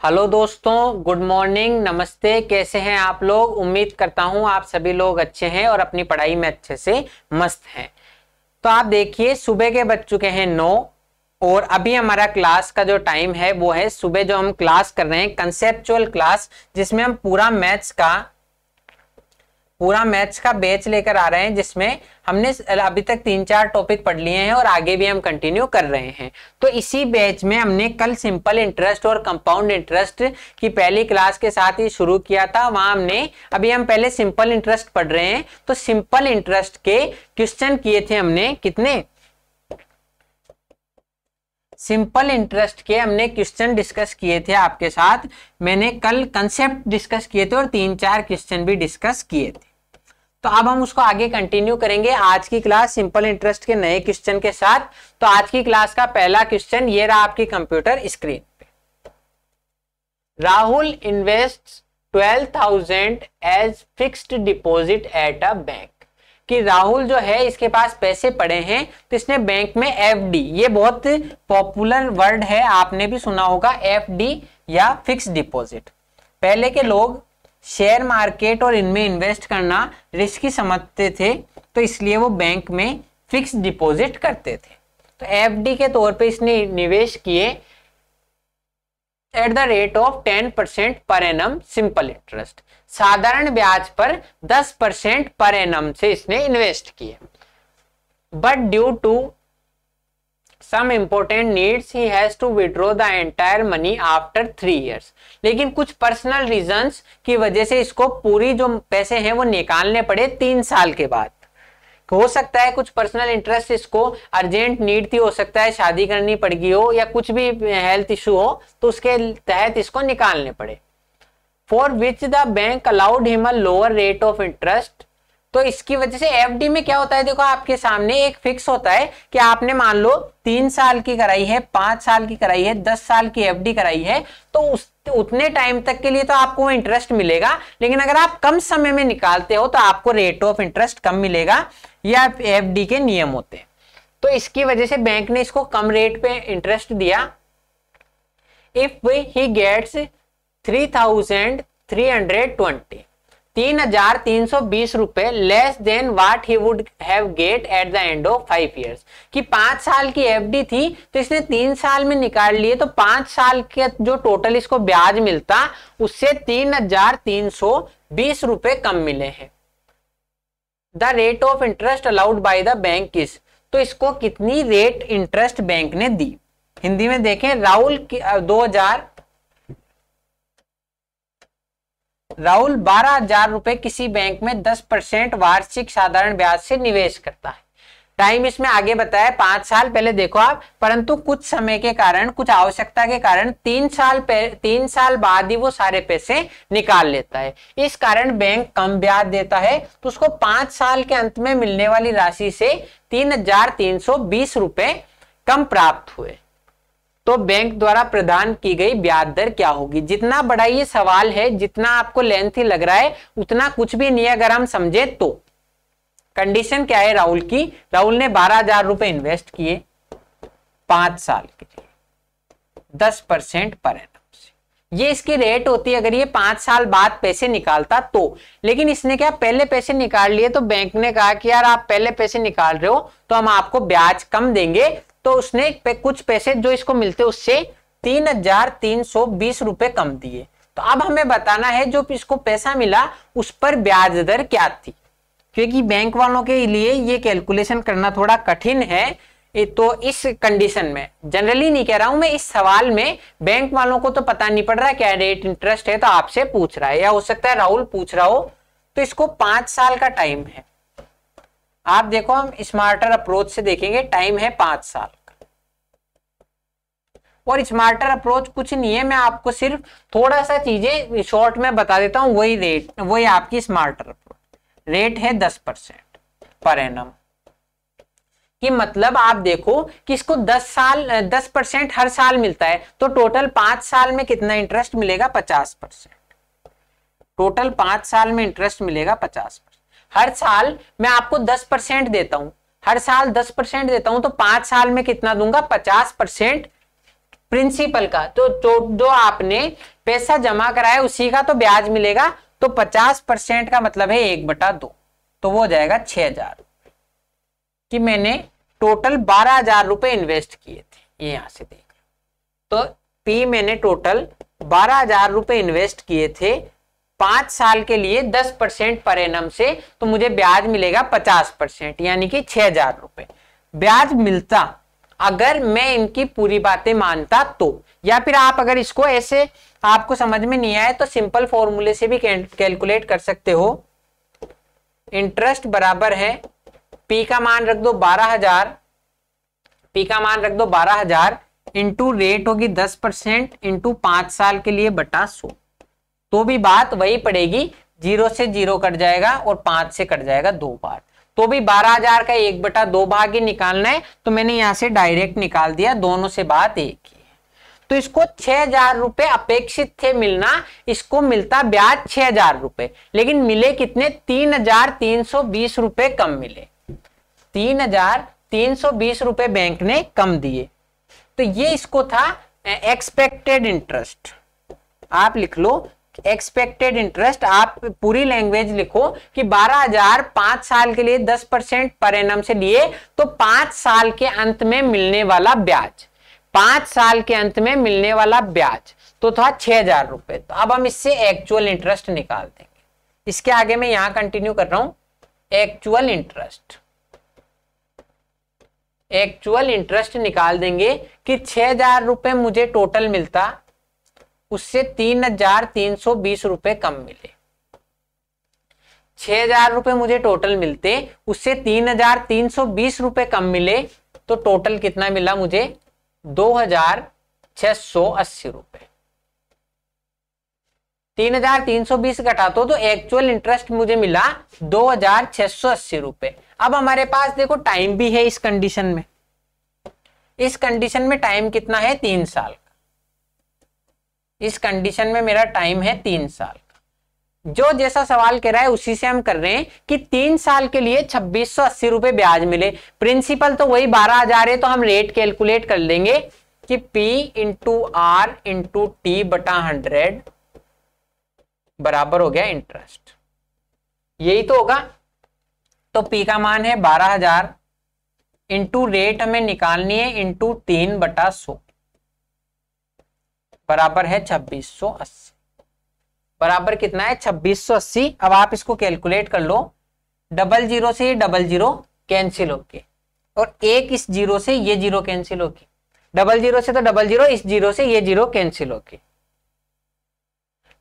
Hello दोस्तों, good morning, नमस्ते। कैसे हैं आप लोग? उम्मीद करता हूं आप सभी लोग अच्छे हैं और अपनी पढ़ाई में अच्छे से मस्त हैं। तो आप देखिए, सुबह के बज चुके हैं 9 और अभी हमारा क्लास का जो टाइम है वो है सुबह। जो हम क्लास कर रहे हैं कंसेप्चुअल क्लास, जिसमें हम पूरा मैथ्स का बैच लेकर आ रहे हैं, जिसमें हमने अभी तक 3-4 टॉपिक पढ़ लिए हैं और आगे भी हम कंटिन्यू कर रहे हैं। तो इसी बैच में हमने कल सिंपल इंटरेस्ट और कंपाउंड इंटरेस्ट की पहली क्लास के साथ ही शुरू किया था। वहां अभी हम पहले सिंपल इंटरेस्ट पढ़ रहे हैं। तो सिंपल इंटरेस्ट के क्वेश्चन किए थे हमने कितने? सिंपल इंटरेस्ट के हमने क्वेश्चन डिस्कस किए थे आपके साथ। मैंने कल कंसेप्ट डिस्कस किए थे और 3-4 क्वेश्चन भी डिस्कस किए थे। तो अब हम उसको आगे कंटिन्यू करेंगे आज की क्लास सिंपल इंटरेस्ट के नए क्वेश्चन के साथ। तो आज की क्लास का पहला क्वेश्चन ये रहा आपकी कंप्यूटर स्क्रीन पे। Rahul invest 12,000 as fixed deposit at a bank. कि राहुल जो है इसके पास पैसे पड़े हैं, तो इसने बैंक में एफडी, ये बहुत पॉपुलर वर्ड है, आपने भी सुना होगा एफडी या फिक्स्ड डिपॉजिट। पहले के लोग शेयर मार्केट और इनमें इन्वेस्ट करना रिस्की समझते थे, तो इसलिए वो बैंक में फिक्स्ड डिपॉजिट करते थे। तो एफडी के तौर पे इसने निवेश किए at the rate of 10% per annum simple interest, साधारण ब्याज पर 10% पर एनम से इसने इन्वेस्ट किए। But due to some important needs he has to withdraw the entire money after 3 years। लेकिन कुछ पर्सनल रीजंस की वजह से इसको पूरी जो पैसे हैं वो निकालने पड़े 3 साल के बाद। हो सकता है कुछ पर्सनल इंटरेस्ट, इसको अर्जेंट नीड थी, हो सकता है शादी करनी पड़ गई हो या कुछ भी हेल्थ इशू हो, तो उसके तहत इसको निकालने पड़े। For which the bank allowed him a lower rate of interest. तो इसकी वजह से एफडी में क्या होता है, देखो आपके सामने एक फिक्स होता है कि आपने मान लो 3 साल की कराई है, 5 साल की कराई है, 10 साल की एफडी कराई है, तो उतने टाइम तक के लिए तो आपको इंटरेस्ट मिलेगा। लेकिन अगर आप कम समय में निकालते हो तो आपको रेट ऑफ इंटरेस्ट कम मिलेगा। या एफडी के नियम होते हैं। तो इसकी वजह से बैंक ने इसको कम रेट पे इंटरेस्ट दिया। इफ ही गेट्स 3,320 रुपए less than what he would have get at the end of 5 years. कि 5 साल की एफडी थी, तो इसने 3 साल में निकाल लिए, तो 5 साल के जो टोटल इसको ब्याज मिलता उससे 3,320 रुपए कम मिले हैं। The rate of interest allowed by the bank is. तो इसको कितनी रेट इंटरेस्ट बैंक ने दी? हिंदी में देखें, राहुल 12,000 रुपए किसी बैंक में 10% वार्षिक साधारण ब्याज से निवेश करता है। टाइम इसमें आगे बताया 5 साल, पहले देखो आप, परंतु कुछ समय के कारण, कुछ आवश्यकता के कारण 3 साल बाद ही वो सारे पैसे निकाल लेता है। इस कारण बैंक कम ब्याज देता है, तो उसको 5 साल के अंत में मिलने वाली राशि से 3,320 रुपए कम प्राप्त हुए। तो बैंक द्वारा प्रदान की गई ब्याज दर क्या होगी? जितना बड़ा ये सवाल है, जितना आपको लेंथी लग रहा है, उतना कुछ भी नहीं है अगर हम समझे तो। कंडीशन क्या है राहुल की? राहुल ने 12,000 रुपए इन्वेस्ट किए 5 साल के लिए 10% पर एनम से। ये इसकी रेट होती है अगर ये 5 साल बाद पैसे निकालता तो। लेकिन इसने क्या, पहले पैसे निकाल लिए, तो बैंक ने कहा कि यार आप पहले पैसे निकाल रहे हो तो हम आपको ब्याज कम देंगे। तो उसने कुछ पैसे जो इसको मिलते उससे 3,320 रुपए कम दिए। तो अब हमें बताना है जो इसको पैसा मिला उस पर ब्याज दर क्या थी, क्योंकि बैंक वालों के लिए ये कैलकुलेशन करना थोड़ा कठिन है। तो इस कंडीशन में, जनरली नहीं कह रहा हूं मैं, इस सवाल में बैंक वालों को तो पता नहीं पड़ रहा क्या रेट इंटरेस्ट है, तो आपसे पूछ रहा है, या हो सकता है राहुल पूछ रहा हो। तो इसको 5 साल का टाइम है। आप देखो, हम स्मार्टर अप्रोच से देखेंगे, टाइम है 5 साल का। और स्मार्टर अप्रोच कुछ नहीं है, मैं आपको सिर्फ थोड़ा सा चीजें शॉर्ट में बता देता हूं। वही आपकी स्मार्टर अप्रोच। रेट है 10% पर एनम। कि मतलब आप देखो कि इसको 10% हर साल मिलता है, तो टोटल 5 साल में कितना इंटरेस्ट मिलेगा? 50%। टोटल 5 साल में इंटरेस्ट मिलेगा 50%। हर साल मैं आपको 10% देता हूं, हर साल 10% देता हूं, तो 5 साल में कितना दूंगा? 50% प्रिंसिपल का, तो जो आपने पैसा जमा कराया उसी का तो ब्याज मिलेगा। तो 50% का मतलब है 1/2, तो वो हो जाएगा 6,000 कि मैंने टोटल 12,000 रुपए इन्वेस्ट किए थे। ये यहां से देख लो, तो पी मैंने टोटल 12,000 रुपए इन्वेस्ट किए थे 5 साल के लिए 10% पर एनम से, तो मुझे ब्याज मिलेगा 50%, यानी कि 6,000 रुपए ब्याज मिलता अगर मैं इनकी पूरी बातें मानता तो। या फिर आप अगर इसको ऐसे आपको समझ में नहीं आए तो सिंपल फॉर्मूले से भी कैलकुलेट कर सकते हो। इंटरेस्ट बराबर है पी का मान रख दो 12,000, पी का मान रख दो 12,000 इंटू रेट होगी 10% इंटू 5 साल के लिए बटा 100, तो भी बात वही पड़ेगी, 0 से 0 कट जाएगा और 5 से कट जाएगा 2 बार, तो भी 12,000 का 1/2 भाग ही निकालना है। तो मैंने यहां से डायरेक्ट निकाल दिया, दोनों से बात एक ही है। तो इसको 6,000 रुपए अपेक्षित थे मिलना, इसको मिलता ब्याज 6,000 रुपए, लेकिन मिले कितने 3,320 रुपए कम मिले, 3,320 रुपए बैंक ने कम दिए। तो ये इसको था एक्सपेक्टेड इंटरेस्ट। आप लिख लो एक्सपेक्टेड इंटरेस्ट, आप पूरी लैंग्वेज लिखो कि 12,000 5 साल के लिए 10% पर एनम से लिए, तो 5 साल के अंत में मिलने वाला ब्याज, 5 साल के अंत में मिलने वाला ब्याज तो था 6,000 रुपए। तो अब हम इससे एक्चुअल इंटरेस्ट निकाल देंगे। इसके आगे मैं यहां कंटिन्यू कर रहा हूं। एक्चुअल इंटरेस्ट, एक्चुअल इंटरेस्ट निकाल देंगे कि 6,000 रुपए मुझे टोटल मिलता, उससे 3,320 रुपए कम मिले। 6,000 रुपए मुझे टोटल मिलते, उससे 3,320 रुपए कम मिले, तो टोटल कितना मिला मुझे 2,680 रुपए। 3,320 घटा तो एक्चुअल इंटरेस्ट मुझे मिला 2,680 रुपए। अब हमारे पास देखो टाइम भी है इस कंडीशन में, इस कंडीशन में टाइम कितना है 3 साल का, इस कंडीशन में मेरा टाइम है 3 साल का। जो जैसा सवाल कह रहा है उसी से हम कर रहे हैं कि 3 साल के लिए 2,680 रुपए ब्याज मिले, प्रिंसिपल तो वही 12,000 है, तो हम रेट कैलकुलेट कर लेंगे कि P into R into T बटा 100 बराबर हो गया इंटरेस्ट, यही तो होगा। तो P का मान है 12,000 इंटू रेट हमें निकालनी है इंटू 3/100 बराबर है 2,680, बराबर कितना है 2,680। अब आप इसको कैलकुलेट कर लो, 00 से ये 00 कैंसिल होके, और एक इस 0 से ये 0 कैंसिल होगी, 00 से तो 00, इस 0 से ये 0 कैंसिल होगी,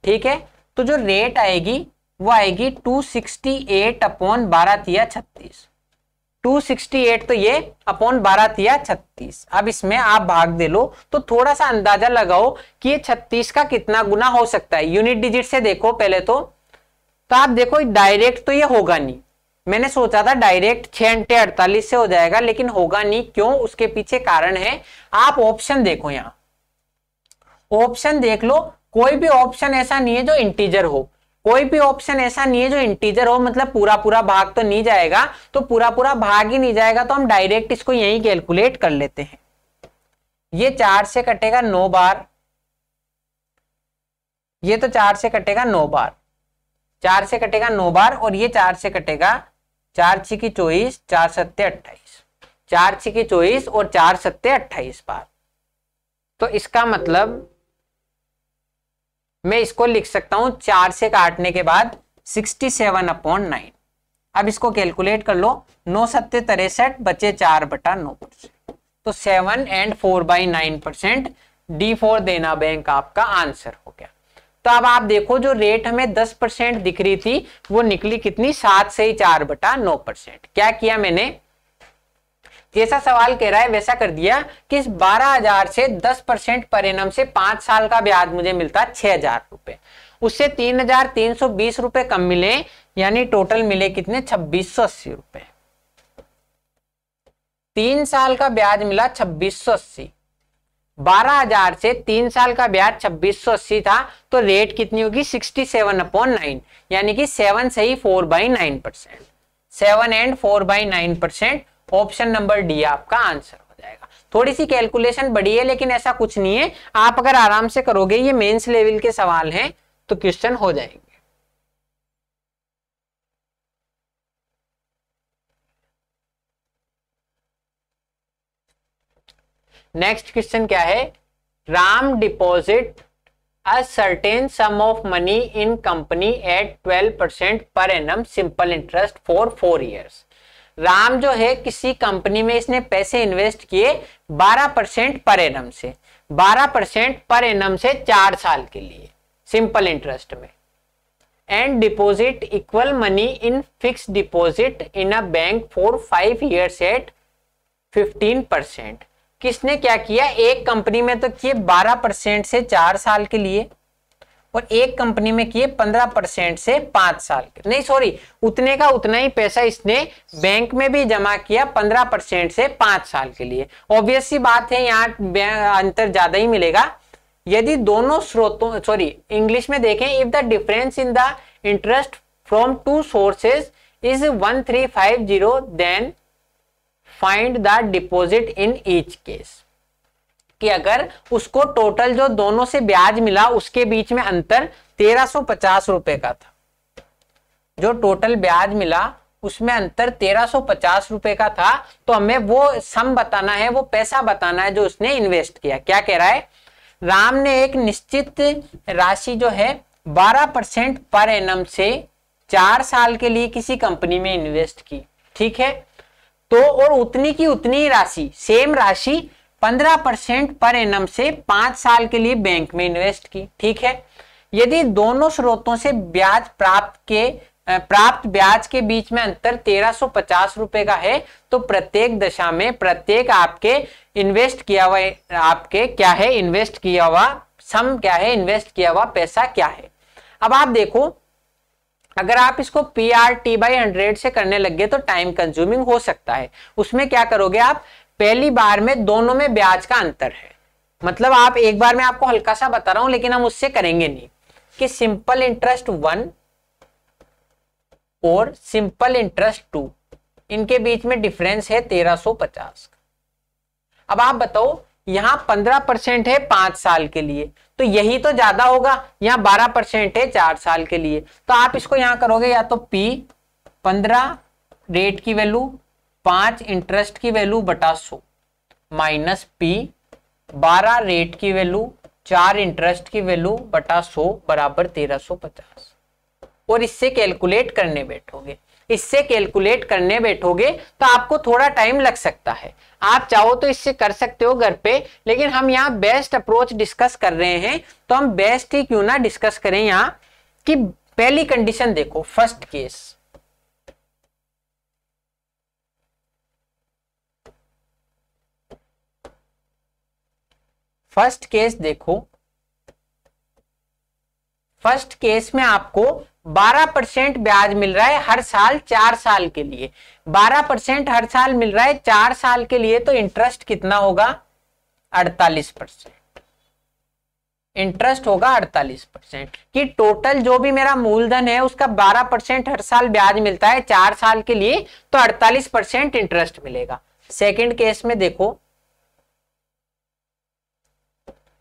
ठीक है। तो जो रेट आएगी वो आएगी 268/12 268, तो ये अपॉन 12 अब इसमें आप भाग दे लो तो थोड़ा सा अंदाजा लगाओ कि ये 36 का कितना गुना हो सकता है। यूनिट डिजिट से देखो पहले तो आप देखो डायरेक्ट तो ये होगा नहीं, मैंने सोचा था डायरेक्ट 6 × 48 से हो जाएगा, लेकिन होगा नहीं। क्यों? उसके पीछे कारण है। आप ऑप्शन देखो, यहां ऑप्शन देख लो, कोई भी ऑप्शन ऐसा नहीं है जो इंटीजर हो, कोई भी ऑप्शन ऐसा नहीं है जो इंटीजर हो, मतलब पूरा पूरा भाग तो नहीं जाएगा, तो पूरा पूरा भाग ही नहीं जाएगा तो हम डायरेक्ट इसको यहीं कैलकुलेट कर लेते हैं। ये 4 से कटेगा 9 बार, ये तो 4 से कटेगा 9 बार, 4 से कटेगा 9 बार, और ये 4 से कटेगा 4 6 की 24, 4 7 28, 4 6 की 24 और 4 7 28 बार। तो इसका मतलब मैं इसको लिख सकता हूं 4 से काटने के बाद 67/9। अब इसको कैलकुलेट कर लो, 9 7 63 बचे 4/9%, तो 7 and 4/9% D4 देना बैंक आपका आंसर हो गया। तो अब आप देखो जो रेट हमें 10% दिख रही थी वो निकली कितनी, 7 से ही 4/9%। क्या किया मैंने, जैसा सवाल कह रहा है वैसा कर दिया कि इस 12,000 से 10% पर एनम से 5 साल का ब्याज मुझे मिलता 6,000 रुपए, उससे 3,320 रुपए कम मिले, यानी टोटल मिले कितने 2,680 रुपए। 3 साल का ब्याज मिला 2,680, 12,000 से 3 साल का ब्याज 2,680 था, तो रेट कितनी होगी 67/9, यानी कि 7 से ही 4/9%, 7 and 4/9%। ऑप्शन नंबर डी आपका आंसर हो जाएगा। थोड़ी सी कैलकुलेशन बड़ी है लेकिन ऐसा कुछ नहीं है, आप अगर आराम से करोगे, ये मेंस लेवल के सवाल हैं तो क्वेश्चन हो जाएंगे। नेक्स्ट क्वेश्चन क्या है, Ram deposit a certain sum of money in company at 12% per annum simple interest for 4 years। Ram जो है किसी कंपनी में इसने पैसे इन्वेस्ट किए 12% पर एनम से, 12% पर एनम से 4 साल के लिए सिंपल इंटरेस्ट में। And deposit equal money in fix deposit in a bank for 5 years at 15%। किसने क्या किया, एक कंपनी में तो किए 12% से 4 साल के लिए, और एक कंपनी में किए 15% से 5 साल के, नहीं सॉरी, उतने का उतना ही पैसा इसने बैंक में भी जमा किया 15% से 5 साल के लिए। ऑब्वियस सी बात है, यहाँ अंतर ज्यादा ही मिलेगा। यदि दोनों स्रोतों, सॉरी इंग्लिश में देखें, if the difference in the interest from two sources is 1350 then find the deposit in each case. कि अगर उसको टोटल जो दोनों से ब्याज मिला उसके बीच में अंतर 1350 रुपए का था, जो टोटल ब्याज मिला उसमें अंतर 1350 रुपए का था, तो हमें वो सम बताना है, वो पैसा बताना है जो उसने इन्वेस्ट किया। क्या कह रहा है, राम ने एक निश्चित राशि जो है 12% पर एनम से 4 साल के लिए किसी कंपनी में इन्वेस्ट की, ठीक है। तो और उतनी की उतनी राशि, सेम राशि 15% पर एनम से 5 साल के लिए बैंक में इन्वेस्ट की, ठीक है। यदि दोनों स्रोतों से ब्याज प्राप्त ब्याज के बीच में अंतर 1350 रुपए का है, तो प्रत्येक दशा में प्रत्येक आपके इन्वेस्ट किया हुआ, आपके क्या है इन्वेस्ट किया हुआ सम क्या है, इन्वेस्ट किया हुआ पैसा क्या है। अब आप देखो, अगर आप इसको PRT/100 से करने लग गए तो टाइम कंज्यूमिंग हो सकता है। उसमें क्या करोगे आप, पहली बार में दोनों में ब्याज का अंतर है, मतलब आप एक बार में आपको हल्का सा बता रहा हूं लेकिन हम उससे करेंगे नहीं, कि सिंपल इंटरेस्ट 1 और सिंपल इंटरेस्ट 2, इनके बीच में डिफरेंस है 1350। अब आप बताओ, यहां 15% है 5 साल के लिए, तो यही तो ज्यादा होगा, यहां 12% है 4 साल के लिए। तो आप इसको यहां करोगे, या तो P 15 रेट की वैल्यू 5 इंटरेस्ट की वैल्यू बटा 100 माइनस P 12 रेट की वैल्यू 4 इंटरेस्ट की वैल्यू बटा 100 बराबर 1350। और इससे कैलकुलेट करने बैठोगे, इससे कैलकुलेट करने बैठोगे तो आपको थोड़ा टाइम लग सकता है। आप चाहो तो इससे कर सकते हो घर पे, लेकिन हम यहाँ बेस्ट अप्रोच डिस्कस कर रहे हैं, तो हम बेस्ट ही क्यों ना डिस्कस करें यहाँ। कि पहली कंडीशन देखो, फर्स्ट केस, फर्स्ट केस देखो, फर्स्ट केस में आपको 12% ब्याज मिल रहा है हर साल 4 साल के लिए, 12% हर साल मिल रहा है 4 साल के लिए, तो इंटरेस्ट कितना होगा 48%। इंटरेस्ट होगा 48%। कि टोटल जो भी मेरा मूलधन है उसका 12% हर साल ब्याज मिलता है 4 साल के लिए, तो 48% इंटरेस्ट मिलेगा। सेकंड केस में देखो,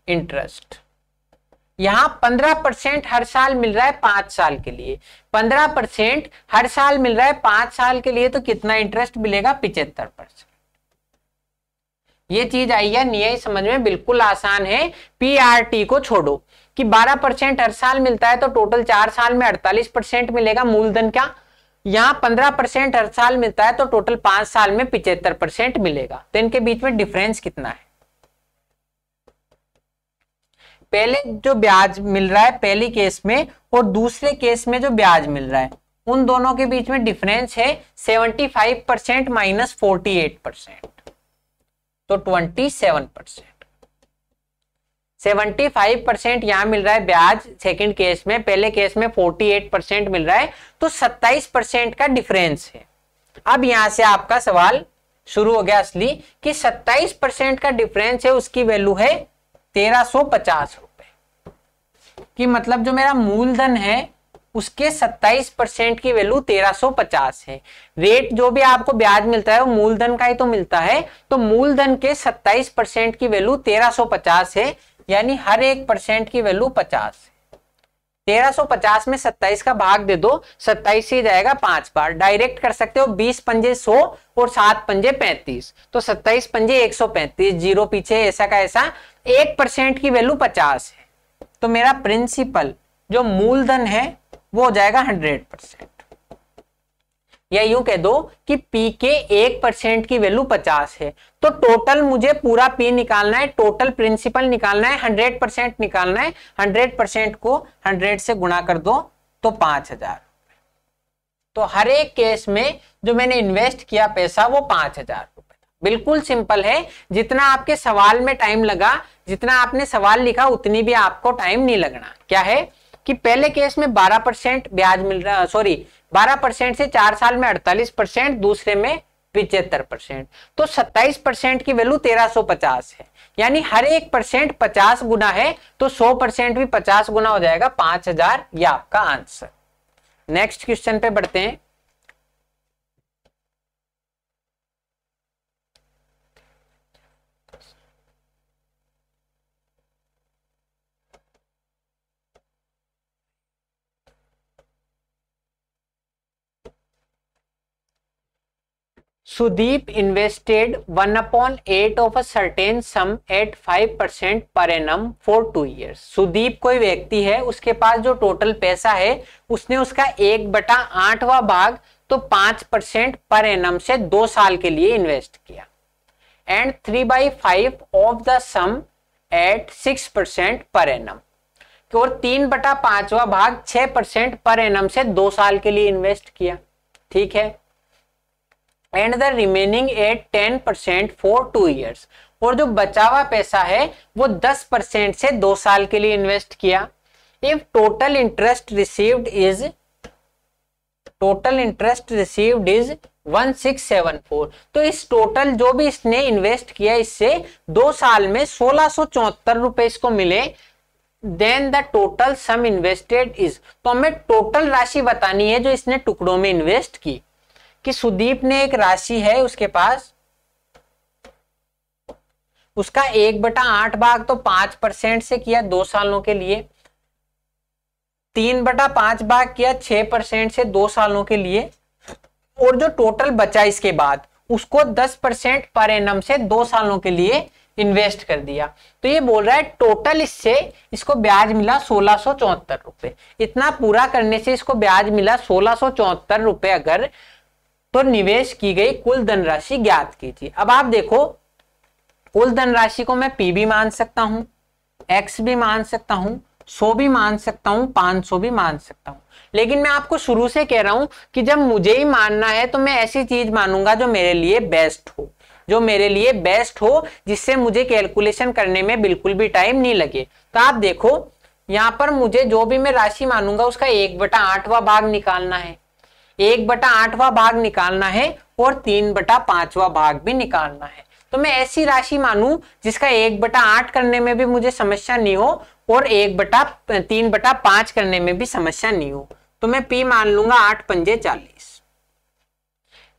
इंटरेस्ट यहां 15% हर साल मिल रहा है 5 साल के लिए, 15% हर साल मिल रहा है 5 साल के लिए, तो कितना इंटरेस्ट मिलेगा 75%। ये चीज आई है नहीं आई समझ में, बिल्कुल आसान है। PRT को छोड़ो, कि 12% हर साल मिलता है तो टोटल 4 साल में 48% मिलेगा मूलधन का, यहां 15% हर साल मिलता है तो टोटल 5 साल में 75% मिलेगा। तो इनके बीच में डिफरेंस कितना है, पहले जो ब्याज मिल रहा है पहली केस में और दूसरे केस में जो ब्याज मिल रहा है, उन दोनों के बीच में डिफरेंस है 75% माइनस 48%, तो 27%। 75% यहां मिल रहा है ब्याज सेकंड केस में, पहले केस में 48% मिल रहा है, तो 27% का डिफरेंस है। अब यहां से आपका सवाल शुरू हो गया असली, कि 27% का डिफरेंस है, उसकी वैल्यू है 1350 रुपए। कि मतलब जो मेरा मूलधन है उसके 27% की वैल्यू 1350 है। रेट जो भी आपको ब्याज मिलता है वो मूलधन का ही तो मिलता है, तो मूलधन के 27% की वैल्यू 1350 है, यानी हर 1% की वैल्यू 50 है। 1350 में 27 का भाग दे दो, 27 ही जाएगा 5 बार। डायरेक्ट कर सकते हो, 20 पंजे 100 और 7 पंजे 35, तो 27 पंजे 135, जीरो पीछे ऐसा का ऐसा। 1% की वैल्यू 50 है, तो मेरा प्रिंसिपल जो मूलधन है वो हो जाएगा 100%। या यूं कह दो कि P के 1% की वैल्यू 50 है, तो टोटल मुझे पूरा P निकालना है, टोटल प्रिंसिपल निकालना है, 100% निकालना है। 100% को 100 से गुणा कर दो तो 5000। तो हर एक केस में जो मैंने इन्वेस्ट किया पैसा वो 5000 रुपए। बिल्कुल सिंपल है, जितना आपके सवाल में टाइम लगा, जितना आपने सवाल लिखा उतनी भी आपको टाइम नहीं लगना। क्या है कि पहले केस में 12% ब्याज मिल रहा, 12% से 4 साल में 48%, दूसरे में 75%, तो 27% की वैल्यू 1350 है, यानी हर 1% 50 गुना है, तो 100% भी 50 गुना हो जाएगा, 5000। ये आपका आंसर। नेक्स्ट क्वेश्चन पे बढ़ते हैं। Sudeep invested 1/8 of a certain sum at 5% per annum for 2 years. Sudeep कोई व्यक्ति है, उसके पास जो टोटल पैसा है उसने उसका 1/8वां भाग तो 5% पर एनम से 2 साल के लिए इन्वेस्ट किया। And 3/5 of the sum at 6% पर एनम, और 3/5वां भाग 6% पर एनम से 2 साल के लिए इन्वेस्ट किया। ठीक है। And the remaining at 10% for 2 years, और जो बचा हुआ पैसा है वो 10% से 2 साल के लिए इन्वेस्ट किया। If total interest received is 1674, तो इस टोटल जो भी इसने इन्वेस्ट किया इससे 2 साल में 1674 रुपए इसको मिले। Then the total sum invested is, तो हमें टोटल राशि बतानी है जो इसने टुकड़ों में इन्वेस्ट की। कि सुदीप ने एक राशि है उसके पास, उसका 1/8 भाग तो 5% से किया 2 सालों के लिए, 3/5 भाग किया 6% से 2 सालों के लिए, और जो टोटल बचा इसके बाद उसको 10% पर एनम से 2 सालों के लिए इन्वेस्ट कर दिया। तो ये बोल रहा है टोटल इससे इसको ब्याज मिला 1674 रुपए। इतना पूरा करने से इसको ब्याज मिला 1674 रुपए। अगर तो निवेश की गई कुल धनराशि ज्ञात कीजिए। अब आप देखो, कुल धनराशि को मैं P भी मान सकता हूं, X भी मान सकता हूं, 100 भी मान सकता हूं, 500 भी मान सकता हूं, लेकिन मैं आपको शुरू से कह रहा हूं कि जब मुझे ही मानना है तो मैं ऐसी चीज मानूंगा जो मेरे लिए बेस्ट हो, जो मेरे लिए बेस्ट हो, जिससे मुझे कैलकुलेशन करने में बिल्कुल भी टाइम नहीं लगे। तो आप देखो यहां पर मुझे जो भी मैं राशि मानूंगा उसका 1/8वां भाग निकालना है, 1/8वां भाग निकालना है, और 3/5वां भाग भी निकालना है। तो मैं ऐसी राशि मानूं जिसका 1/8 करने में भी मुझे समस्या नहीं हो और 3/5 करने में भी समस्या नहीं हो। तो मैं P मान लूंगा 8 पंजे 40,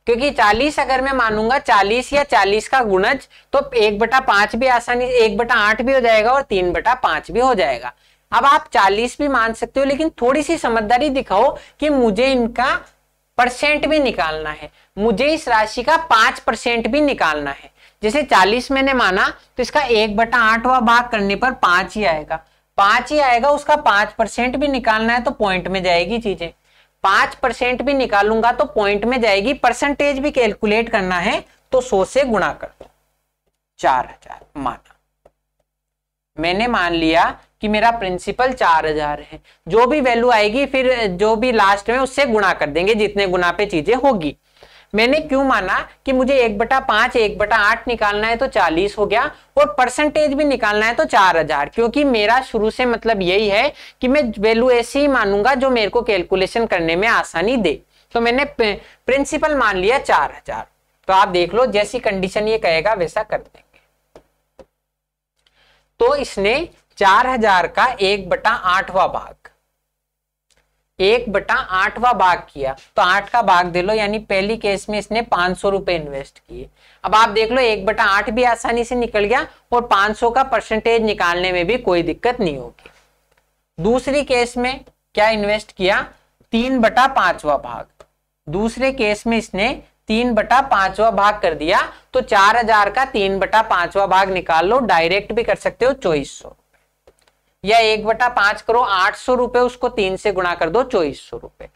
क्योंकि 40 अगर मैं मानूंगा 40 या 40 का गुणज, तो 1/5 भी आसानी से 1/8 भी हो जाएगा और 3/5 भी हो जाएगा। अब आप 40 भी मान सकते हो, लेकिन थोड़ी सी समझदारी दिखाओ कि मुझे इनका परसेंट भी निकालना है, मुझे इस राशि का 5% भी निकालना है। जैसे 40 मैंने माना तो इसका 1/8वां भाग करने पर 5 ही आएगा, 5 ही आएगा, उसका 5% भी निकालना है तो पॉइंट में जाएगी चीजें। 5% भी निकालूंगा तो पॉइंट में जाएगी, परसेंटेज भी कैलकुलेट करना है तो 100 से गुणा कर दो। 4000 माना, मैंने मान लिया कि मेरा प्रिंसिपल 4000 है, जो भी वैल्यू आएगी फिर जो भी लास्ट में उससे गुणा कर देंगे, जितने गुना पे चीजें होगी। मैंने क्यों माना कि मुझे 1/5 1/8 निकालना है तो 40 हो गया, और परसेंटेज भी निकालना है तो 4000, क्योंकि मेरा शुरू से मतलब यही है कि मैं वैल्यू ऐसी ही मानूंगा जो मेरे को कैलकुलेशन करने में आसानी दे। तो मैंने प्रिंसिपल मान लिया 4000। तो आप देख लो जैसी कंडीशन ये कहेगा वैसा कर देंगे। तो इसने 4000 का 1/8वां भाग 1/8वां भाग किया तो 8 का भाग दे लो, यानी पहली केस में इसने 500 रुपए इन्वेस्ट किए। अब आप देख लो 1/8 भी आसानी से निकल गया और 500 का परसेंटेज निकालने में भी कोई दिक्कत नहीं होगी। दूसरी केस में क्या इन्वेस्ट किया, 3/5वां भाग। दूसरे केस में इसने 3/5वां भाग कर दिया तो 4000 का 3/5वां भाग निकाल लो, डायरेक्ट भी कर सकते हो 2400, या 1/5 करो 800 रुपए, उसको 3 से गुणा कर दो 2400 रुपए।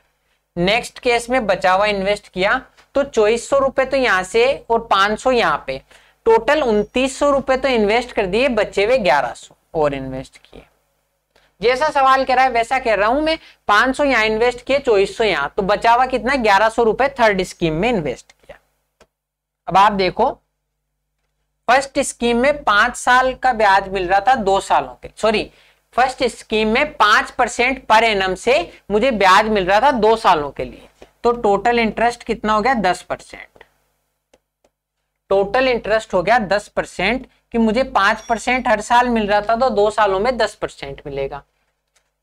नेक्स्ट केस में बचा हुआ इन्वेस्ट किया तो 2400 रुपए तो यहां से और 500 यहां पे, टोटल 2900 रुपए तो इन्वेस्ट कर दिए, बचे हुए 1100 और इन्वेस्ट किए। जैसा सवाल कह रहा है वैसा कह रहा हूं मैं, 500 यहां इन्वेस्ट किए, 2400 यहां, तो बचा हुआ कितना 1100 रुपए थर्ड स्कीम में इन्वेस्ट किया। अब आप देखो फर्स्ट स्कीम में 5 साल का ब्याज मिल रहा था 2 सालों के, सॉरी फर्स्ट स्कीम में 5% पर एनम से मुझे ब्याज मिल रहा था 2 सालों के लिए, तो टोटल इंटरेस्ट कितना हो गया 10%। टोटल इंटरेस्ट हो गया 10%, कि मुझे 5% हर साल मिल रहा था तो 2 सालों में 10% मिलेगा।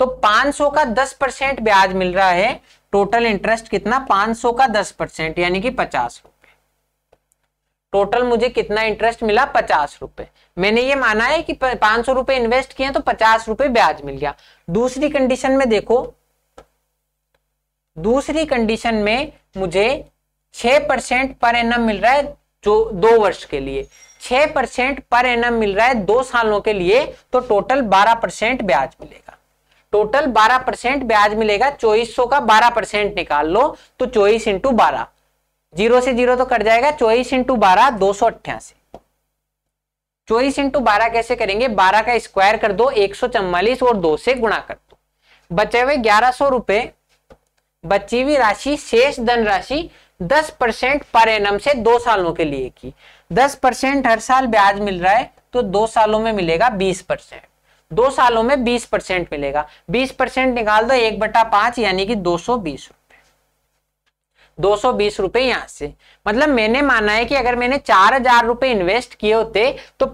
तो 500 का 10% ब्याज मिल रहा है, टोटल इंटरेस्ट कितना 500 का 10% यानी कि 50 रुपए। टोटल मुझे कितना इंटरेस्ट मिला 50 रुपए। मैंने ये माना है कि 500 रुपए इन्वेस्ट किए तो 50 रुपए ब्याज मिल गया। दूसरी कंडीशन में देखो, दूसरी कंडीशन में मुझे 6% पर एनम मिल रहा है जो 2 वर्ष के लिए, 6% पर एनम मिल रहा है 2 सालों के लिए, तो टोटल 12% ब्याज मिलेगा। टोटल 12% ब्याज मिलेगा। 2400 का 12% निकाल लो तो 24 × 12, 0 से 0 तो कट जाएगा, 24 × 12 288। 24 × 12 कैसे करेंगे, 12 का स्क्वायर कर दो 144 और 2 से गुणा कर दो, बचे हुए 1100 रुपए। बची हुई राशि शेष धनराशि 10% पर एनम से 2 सालों के लिए की। 10% हर साल ब्याज मिल रहा है तो 2 सालों में मिलेगा 20%, 2 सालों में 20% मिलेगा। 20% निकाल दो 1/5 यानी कि 220 रुपए। 220 रुपए यहां से, मतलब मैंने माना है कि अगर मैंने 4000 रुपए इन्वेस्ट किए होते तो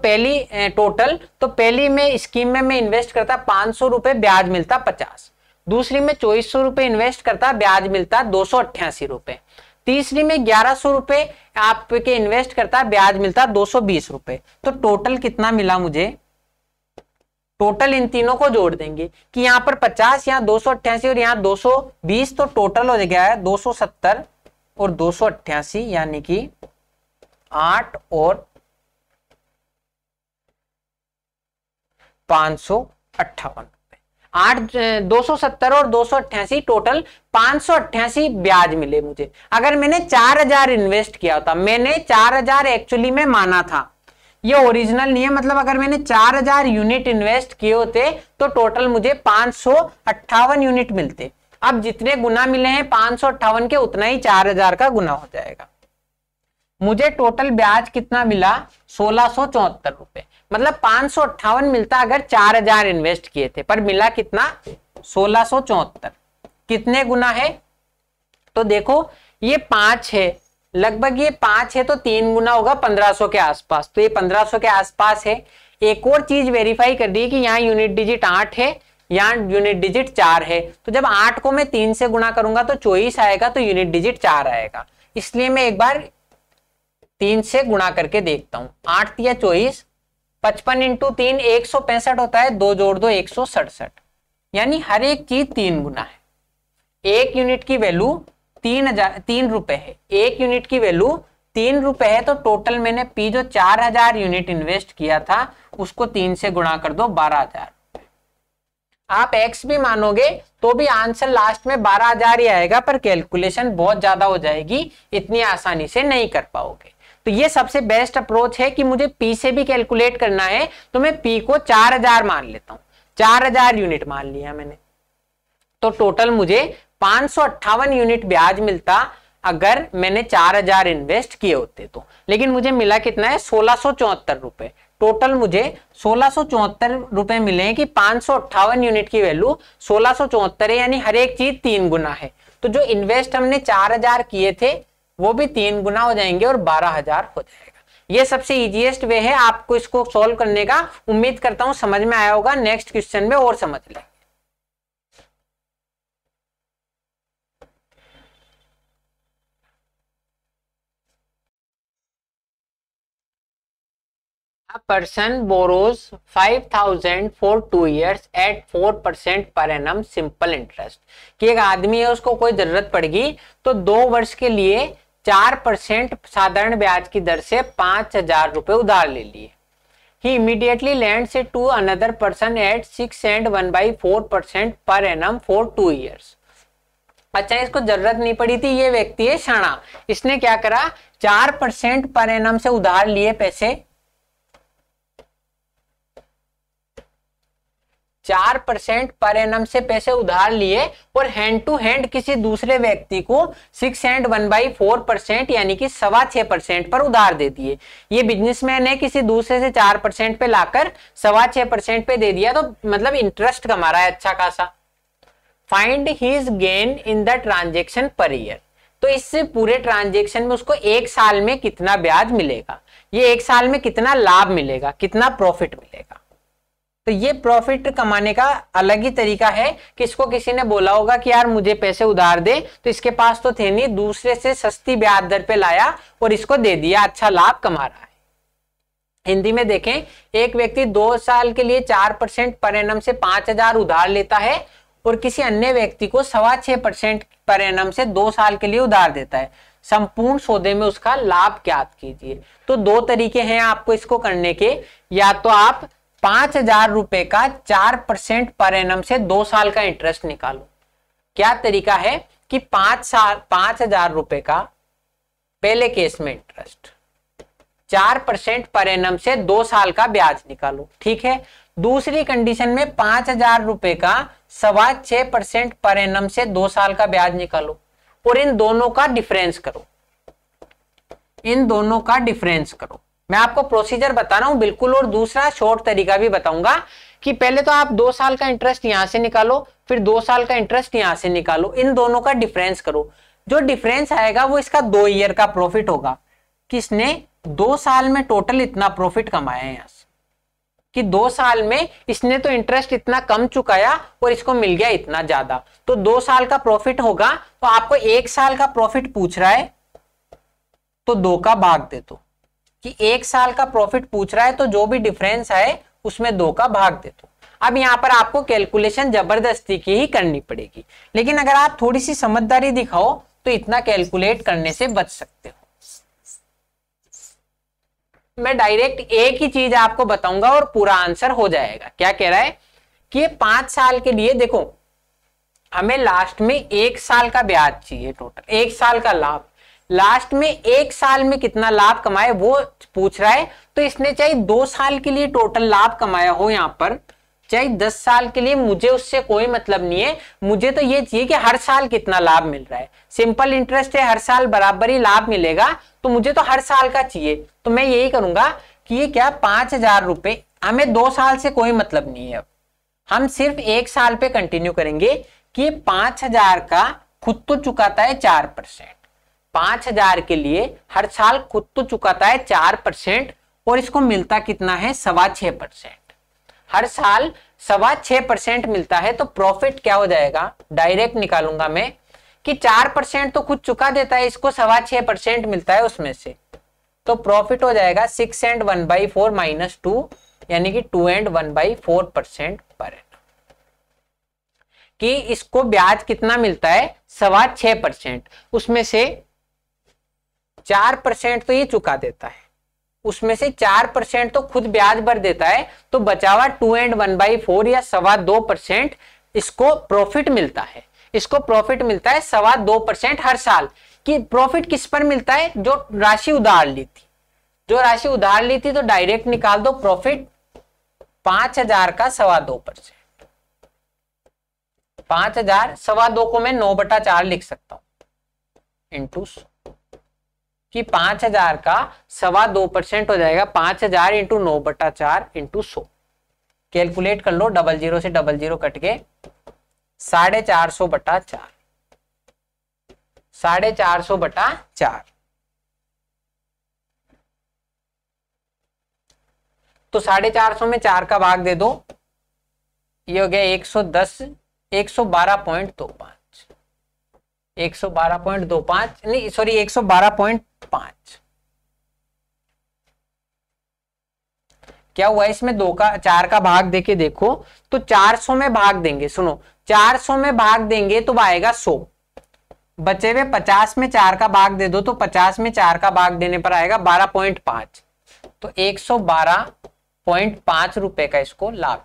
पहली में स्कीम में मैं इन्वेस्ट करता 500 रुपए, ब्याज मिलता 50। दूसरी में 2400 रुपए इन्वेस्ट करता, ब्याज मिलता 288 रुपए। तीसरी में 1100 रुपए आपके इन्वेस्ट करता, ब्याज मिलता 220 रुपए। तो टोटल कितना मिला मुझे, टोटल इन तीनों को जोड़ देंगे कि यहाँ पर 50, यहाँ 288 और यहाँ 220, तो टोटल हो गया है 270 और 288 यानी कि 8 और 558 रुपए। 270 और 288 टोटल 588 ब्याज मिले मुझे। अगर मैंने 4000 इन्वेस्ट किया होता, मैंने 4000 एक्चुअली में माना था, ये ओरिजिनल नहीं है, मतलब अगर मैंने 4000 यूनिट इन्वेस्ट किए होते तो टोटल मुझे 558 यूनिट मिलते। अब जितने गुना मिले हैं 558 के, उतना ही 4000 का गुना हो जाएगा। मुझे टोटल ब्याज कितना मिला 1674 रुपए, मतलब 558 मिलता अगर 4000 इन्वेस्ट किए थे, पर मिला कितना 1674। कितने गुना है तो देखो ये 5 है, लगभग ये 5 है तो 3 गुना होगा 1500 के आसपास, तो ये 1500 के आसपास है। एक और चीज वेरीफाई कर दी कि यहाँ यूनिट डिजिट 8 है, यहाँ यूनिट डिजिट 4 है, तो जब 8 को मैं 3 से गुणा करूंगा तो 24 आएगा, तो यूनिट डिजिट 4 आएगा। इसलिए मैं एक बार 3 से गुणा करके देखता हूं। 8 या 24, 55 × 3 165 होता है, 2 जोड़ दो 167, यानी हर एक चीज 3 गुना है। एक यूनिट की वैल्यू 3 रुपए है, एक यूनिट की वैल्यू 3 रुपए है, तो टोटल मैंने पी जो 4000 यूनिट इन्वेस्ट किया था उसको 3 से गुणा कर दो 12000। आप x भी मानोगे तो भी आंसर लास्ट में 12000 ही आएगा, पर कैलकुलेशन बहुत ज्यादा हो जाएगी, इतनी आसानी से नहीं कर पाओगे। तो ये सबसे बेस्ट अप्रोच है कि मुझे p से भी कैलकुलेट करना है तो मैं p को 4000 मान लेता हूं, 4000 यूनिट मान लिया मैंने, तो टोटल मुझे 558 यूनिट ब्याज मिलता अगर मैंने 4000 इन्वेस्ट किए होते तो। लेकिन मुझे मिला कितना है 1674 रुपए। टोटल मुझे 1674 रुपए मिले कि 558 यूनिट की वैल्यू 1674 है, यानी हर एक चीज 3 गुना है। तो जो इन्वेस्ट हमने 4000 किए थे वो भी 3 गुना हो जाएंगे और 12000 हो जाएगा। ये सबसे इजीएस्ट वे है आपको इसको सॉल्व करने का। उम्मीद करता हूं समझ में आया होगा। नेक्स्ट क्वेश्चन में और समझ लें। A person borrows 5,000 for 2 years at 4% per annum simple interest। कि एक आदमी है, उसको कोई जरूरत पड़ेगी तो 2 वर्ष के लिए 4% साधारण ब्याज की दर से 5,000 रुपए उधार ले लिए। He immediately lends it to another person at 6 and 1/4% per annum for 2 years। अच्छा, इसको जरूरत नहीं पड़ी थी, ये व्यक्ति है शाणा, इसने क्या करा, 4% पर एनम से उधार लिए पैसे, 4% पर एनम से पैसे उधार लिए और हैंड टू हैंड किसी दूसरे व्यक्ति को 6 and 1/4% यानी कि 6.25% पर उधार दे दिए। ये बिजनेसमैन है, किसी दूसरे से 4% पे लाकर 6.25% पे दे दिया, तो मतलब इंटरेस्ट कमा रहा है अच्छा खासा। Find his gain in the transaction per year. तो इस पूरे ट्रांजेक्शन में उसको एक साल में कितना ब्याज मिलेगा, ये एक साल में कितना लाभ मिलेगा, कितना प्रॉफिट मिलेगा। तो ये प्रॉफिट कमाने का अलग ही तरीका है कि इसको किसी ने बोला होगा कि यार मुझे पैसे उधार दे, तो इसके पास तो थे नहीं, दूसरे से सस्ती ब्याज दर पे लाया और इसको दे दिया, अच्छा लाभ कमा रहा है। हिंदी में देखें, एक व्यक्ति 2 साल के लिए 4% पर एनम से 5,000 उधार लेता है और किसी अन्य व्यक्ति को 6.25% पर एनम से 2 साल के लिए उधार देता है। संपूर्ण सौदे में उसका लाभ ज्ञात कीजिए। तो 2 तरीके हैं आपको इसको करने के, या तो आप 5,000 रुपए का 4% पर एनम से 2 साल का इंटरेस्ट निकालो। क्या तरीका है कि 5,000 रुपए का पहले केस में इंटरेस्ट, 4% पर एनम से 2 साल का ब्याज निकालो, ठीक है। दूसरी कंडीशन में 5,000 रुपए का 6.25% पर एनम से 2 साल का ब्याज निकालो और इन दोनों का डिफरेंस करो, इन दोनों का डिफरेंस करो। मैं आपको प्रोसीजर बता रहा हूं बिल्कुल, और दूसरा शॉर्ट तरीका भी बताऊंगा कि पहले तो आप 2 साल का इंटरेस्ट यहां से निकालो, फिर 2 साल का इंटरेस्ट यहां से निकालो, इन दोनों का डिफरेंस करो। जो डिफरेंस आएगा वो इसका 2 ईयर का प्रॉफिट होगा, किसने 2 साल में टोटल इतना प्रॉफिट कमाया है यहां से, कि 2 साल में इसने तो इंटरेस्ट इतना कम चुकाया और इसको मिल गया इतना ज्यादा, तो 2 साल का प्रॉफिट होगा। तो आपको 1 साल का प्रॉफिट पूछ रहा है तो 2 का भाग दे दो, कि 1 साल का प्रॉफिट पूछ रहा है तो जो भी डिफरेंस आए उसमें 2 का भाग दे दो। अब यहां पर आपको कैलकुलेशन जबरदस्ती की ही करनी पड़ेगी, लेकिन अगर आप थोड़ी सी समझदारी दिखाओ तो इतना कैलकुलेट करने से बच सकते हो। मैं डायरेक्ट एक ही चीज आपको बताऊंगा और पूरा आंसर हो जाएगा। क्या कह रहा है कि ये 5 साल के लिए, देखो हमें लास्ट में 1 साल का ब्याज चाहिए, टोटल 1 साल का लाभ, लास्ट में 1 साल में कितना लाभ कमाए वो पूछ रहा है। तो इसने चाहे 2 साल के लिए टोटल लाभ कमाया हो यहां पर, चाहे 10 साल के लिए, मुझे उससे कोई मतलब नहीं है, मुझे तो ये चाहिए कि हर साल कितना लाभ मिल रहा है। सिंपल इंटरेस्ट है, हर साल बराबर ही लाभ मिलेगा, तो मुझे तो हर साल का चाहिए। तो मैं यही करूंगा कि ये क्या 5,000 रुपए, हमें 2 साल से कोई मतलब नहीं है, अब हम सिर्फ 1 साल पे कंटिन्यू करेंगे कि 5,000 का खुद तो चुकाता है 4%, 5,000 के लिए हर साल खुद तो चुकाता है 4% और इसको मिलता कितना है 6.25%, हर साल 6.25% मिलता है। तो प्रॉफिट क्या हो जाएगा, डायरेक्ट निकालूंगा मैं कि 4% तो खुद चुका देता है, इसको 6.25% मिलता है उसमें से, तो प्रॉफिट हो जाएगा 6 and 1/4 माइनस 2 यानी कि 2 and 1/4% पर एनम। कि इसको ब्याज कितना मिलता है 6.25%, उसमें से 4% तो ये चुका देता है, उसमें से 4% तो खुद ब्याज भर देता है, तो बचा हुआ 2 and 1/4 या 2.25% इसको प्रॉफिट मिलता है। इसको प्रॉफिट मिलता है 2.25% हर साल। कि प्रॉफिट किस पर मिलता है, जो राशि उधार ली थी, जो राशि उधार ली थी, तो डायरेक्ट निकाल दो प्रॉफिट 5,000 का 2.25%, 5,000 2.25 को मैं 9/4 लिख सकता हूं इंटू, कि 5,000 का 2.25% हो जाएगा 5,000 इंटू 9/4 इंटू 100। कैलकुलेट कर लो, 00 से 00 कट के 450/4, 450/4, तो 450 में 4 का भाग दे दो, ये हो गया 110, 112.25, 112.25 नहीं सॉरी 112.5। क्या हुआ इसमें 4 का भाग देके देखो तो 400 में भाग देंगे, सुनो 400 में भाग देंगे तो आएगा 100, बचे हुए 50 में 4 का भाग दे दो तो 50 में 4 का भाग देने पर आएगा 12.5, तो 112.5 रुपए का इसको लाभ।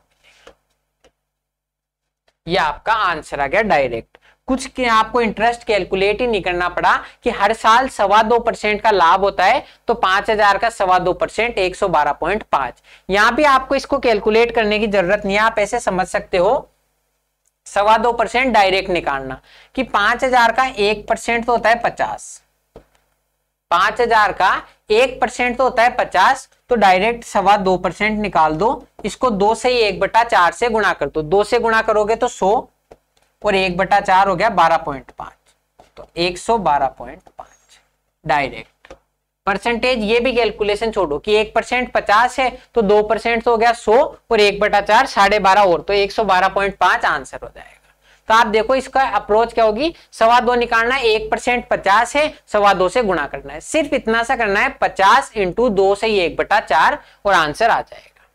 यह आपका आंसर आ गया डायरेक्ट। कुछ आपको इंटरेस्ट कैलकुलेट ही नहीं करना पड़ा कि हर साल 2.25% का लाभ होता है, तो 5000 का 2.25% 112.5। यहां भी आपको इसको कैलकुलेट करने की जरूरत नहीं है, आप ऐसे समझ सकते हो 2.25% डायरेक्ट निकालना कि 5000 का 1% तो होता है 50, 5000 का 1% तो होता है 50, तो डायरेक्ट 2.25% निकाल दो। इसको 2 से ही 1/4 से गुणा कर दो, 2 से गुणा करोगे तो 100 और 1/4 हो गया 12.5, तो 112.5 डायरेक्ट। परसेंटेज ये भी कैलकुलेशन छोड़ो कि 1% 50 है तो 2% तो हो गया 100 और 1/4 12.5 और, तो 112.5 आंसर हो जाएगा। तो आप देखो इसका अप्रोच क्या होगी, 2.25 निकालना है, 1% 50 है, 2.25 से गुणा करना है, सिर्फ इतना सा करना है, 50 × 2 से 1/4 और आंसर आ जाएगा।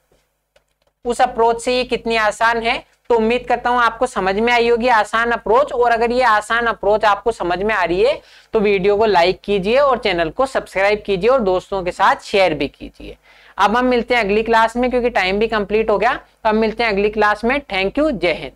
उस अप्रोच से ये कितनी आसान है, तो उम्मीद करता हूं आपको समझ में आई होगी आसान अप्रोच। और अगर ये आसान अप्रोच आपको समझ में आ रही है तो वीडियो को लाइक कीजिए और चैनल को सब्सक्राइब कीजिए और दोस्तों के साथ शेयर भी कीजिए। अब हम मिलते हैं अगली क्लास में, क्योंकि टाइम भी कंप्लीट हो गया, तो अब मिलते हैं अगली क्लास में। थैंक यू, जय हिंद।